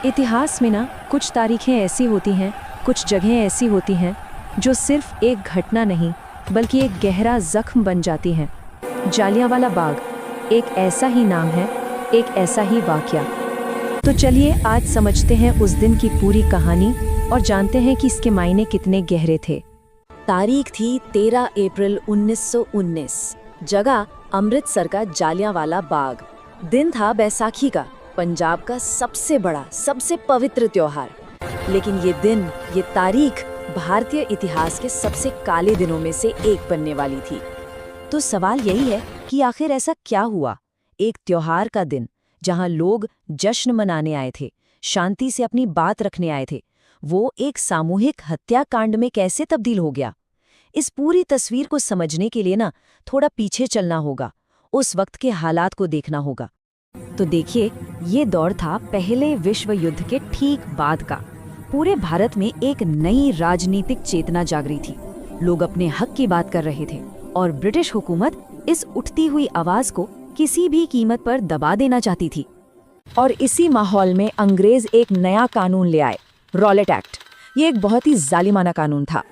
इतिहास में ना कुछ तारीखें ऐसी होती हैं, कुछ जगहें ऐसी होती हैं जो सिर्फ एक घटना नहीं बल्कि एक गहरा जख्म बन जाती हैं। जालियांवाला बाग एक ऐसा ही नाम है, एक ऐसा ही वाकया। तो चलिए आज समझते हैं उस दिन की पूरी कहानी और जानते हैं कि इसके मायने कितने गहरे थे। तारीख थी 13 अप्रैल 1919। जगह अमृतसर का जालियांवाला बाग। दिन था बैसाखी का, पंजाब का सबसे बड़ा, सबसे पवित्र त्योहार। लेकिन ये दिन, ये तारीख भारतीय इतिहास के सबसे काले दिनों में से एक बनने वाली थी। तो सवाल यही है कि आखिर ऐसा क्या हुआ? एक त्योहार का दिन जहां लोग जश्न मनाने आए थे, शांति से अपनी बात रखने आए थे, वो एक सामूहिक हत्याकांड में कैसे तब्दील हो गया? इस पूरी तस्वीर को समझने के लिए ना थोड़ा पीछे चलना होगा, उस वक्त के हालात को देखना होगा। तो देखिए, ये दौर था पहले विश्व युद्ध के ठीक बाद का। पूरे भारत में एक नई राजनीतिक चेतना जागरी थी। लोग अपने हक की बात कर रहे थे और ब्रिटिश हुकूमत इस उठती हुई आवाज को किसी भी कीमत पर दबा देना चाहती थी। और इसी माहौल में अंग्रेज एक नया कानून ले आए, रॉलेट एक्ट। ये एक बहुत ही जालिमाना कानून था।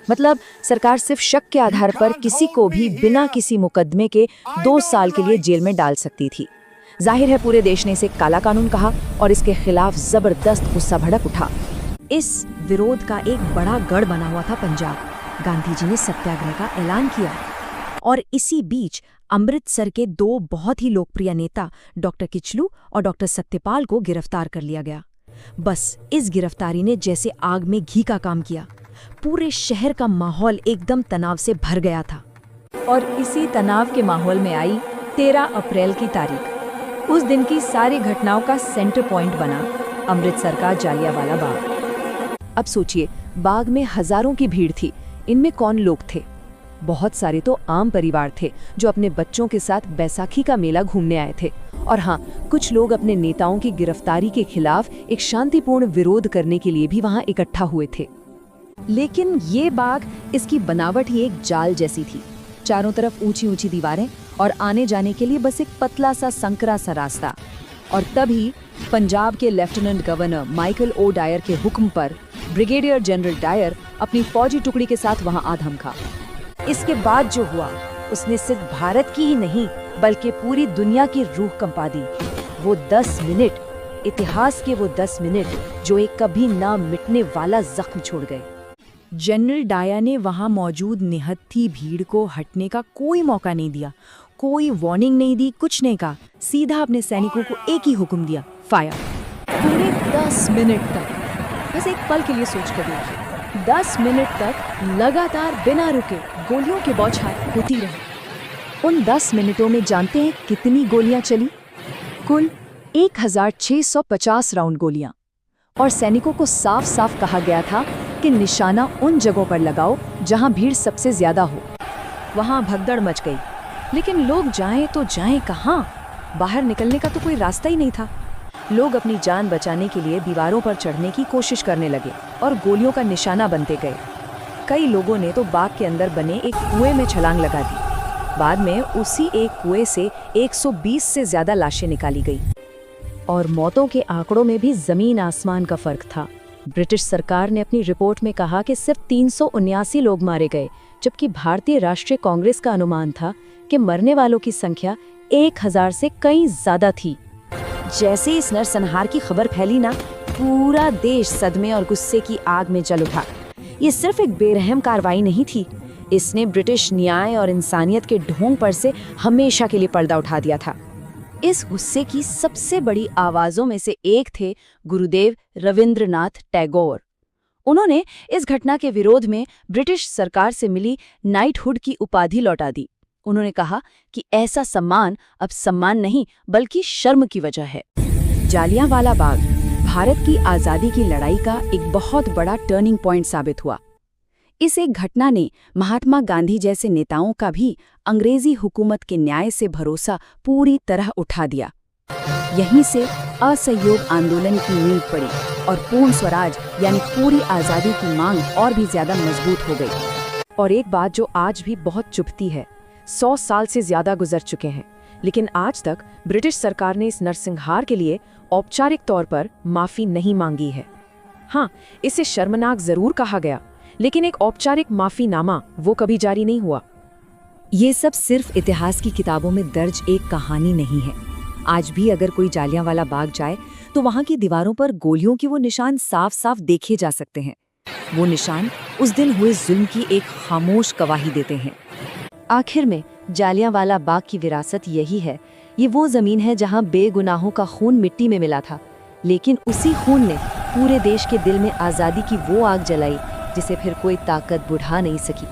मतलब सरकार सिर्फ शक के आधार पर किसी को भी बिना किसी मुकदमे के 2 साल के लिए जेल में डाल सकती थी। जाहिर है पूरे देश ने इसे काला कानून कहा और इसके खिलाफ जबरदस्त गुस्सा भड़क उठा। इस विरोध का एक बड़ा गढ़ बना हुआ था पंजाब। गांधी जी ने सत्याग्रह का ऐलान किया और इसी बीच अमृतसर के 2 बहुत ही लोकप्रिय नेता डॉक्टर किचलू और डॉक्टर सत्यपाल को गिरफ्तार कर लिया गया। बस इस गिरफ्तारी ने जैसे आग में घी का काम किया। पूरे शहर का माहौल एकदम तनाव से भर गया था। और इसी तनाव के माहौल में आई 13 अप्रैल की तारीख। उस दिन की सारी घटनाओं का सेंटर पॉइंट बना अमृतसर का जालियांवाला बाग। अब सोचिए, बाग में हजारों की भीड़ थी। इनमें कौन लोग थे? बहुत सारे तो आम परिवार थे जो अपने बच्चों के साथ बैसाखी का मेला घूमने आए थे। और हाँ, कुछ लोग अपने नेताओं की गिरफ्तारी के खिलाफ एक शांतिपूर्ण विरोध करने के लिए भी वहां इकट्ठा हुए थे। लेकिन ये बाग, इसकी बनावट ही एक जाल जैसी थी। चारों तरफ ऊंची ऊंची दीवारें और आने जाने के लिए बस एक पतला सा संकरा सा रास्ता। और तभी पंजाब के lieutenant governor Michael O'Dwyer के हुक्म पर ब्रिगेडियर जनरल डायर अपनी फौजी टुकड़ी के साथ वहां आ धमका। इसके बाद जो हुआ, उसने सिर्फ भारत की ही नहीं बल्कि पूरी दुनिया की रूह कंपा दी। वो 10 मिनट, इतिहास के वो 10 मिनट जो एक कभी ना मिटने वाला जख्म छोड़ गए। जनरल डायर ने वहां मौजूद निहत्थी भीड़ को हटने का कोई मौका नहीं दिया, कोई वार्निंग नहीं दी, कुछ नहीं कहा। सीधा अपने सैनिकों को एक ही हुक्म दिया, फायर। पूरे 10 मिनट तक, बस एक पल के लिए सोच कर देखिए, 10 मिनट तक लगातार बिना रुके गोलियों की बौछार होती रही। उन 10 मिनटों में जानते हैं कितनी गोलियां चली? कुल 1650 राउंड गोलियां। और सैनिकों को साफ साफ कहा गया था कि निशाना उन जगहों पर लगाओ जहां भीड़ सबसे ज्यादा हो। वहां भगदड़ मच गई, लेकिन लोग जाएं तो जाएं कहां? बाहर निकलने का तो कोई रास्ता ही नहीं था। लोग अपनी जान बचाने के लिए दीवारों पर चढ़ने की कोशिश करने लगे और गोलियों का निशाना बनते गए। कई लोगों ने तो बाग के अंदर बने एक कुएं में छलांग लगा दी। बाद में उसी एक कुएं से 120 से ज्यादा लाशें निकाली गई। और मौतों के आंकड़ों में भी जमीन आसमान का फर्क था। ब्रिटिश सरकार ने अपनी रिपोर्ट में कहा कि सिर्फ 379 लोग मारे गए, जबकि भारतीय राष्ट्रीय कांग्रेस का अनुमान था कि मरने वालों की संख्या 1000 से कहीं ज्यादा थी। जैसे इस नरसंहार की खबर फैली ना, पूरा देश सदमे और गुस्से की आग में जल उठा। ये सिर्फ एक बेरहम कार्रवाई नहीं थी, इसने ब्रिटिश न्याय और इंसानियत के ढोंग पर से हमेशा के लिए पर्दा उठा दिया था। इस गुस्से की सबसे बड़ी आवाजों में से एक थे गुरुदेव रविंद्रनाथ टैगोर। उन्होंने इस घटना के विरोध में ब्रिटिश सरकार से मिली नाइटहुड की उपाधि लौटा दी। उन्होंने कहा कि ऐसा सम्मान अब सम्मान नहीं बल्कि शर्म की वजह है। जालियांवाला बाग भारत की आज़ादी की लड़ाई का एक बहुत बड़ा टर्निंग पॉइंट साबित हुआ। इस एक घटना ने महात्मा गांधी जैसे नेताओं का भी अंग्रेजी हुकूमत के न्याय से भरोसा पूरी तरह उठा दिया। यहीं से असहयोग आंदोलन की नींव पड़ी और पूर्ण स्वराज यानी पूरी आज़ादी की मांग और भी ज्यादा मजबूत हो गई। और एक बात जो आज भी बहुत चुभती है, 100 साल से ज्यादा गुजर चुके हैं, लेकिन आज तक ब्रिटिश सरकार ने इस नरसंहार के लिए औपचारिक तौर पर माफी नहीं मांगी है। हाँ, इसे शर्मनाक जरूर कहा गया, लेकिन एक औपचारिक माफीनामा वो कभी जारी नहीं हुआ। ये सब सिर्फ इतिहास की किताबों में दर्ज एक कहानी नहीं है। आज भी अगर कोई जालियांवाला बाग जाए तो वहाँ की दीवारों पर गोलियों के वो निशान साफ साफ देखे जा सकते हैं। वो निशान उस दिन हुए जुल्म की एक खामोश गवाही देते हैं। आखिर में जालियांवाला बाग की विरासत यही है। ये वो जमीन है जहाँ बेगुनाहों का खून मिट्टी में मिला था, लेकिन उसी खून ने पूरे देश के दिल में आज़ादी की वो आग जलाई जिसे फिर कोई ताकत बुझा नहीं सकी।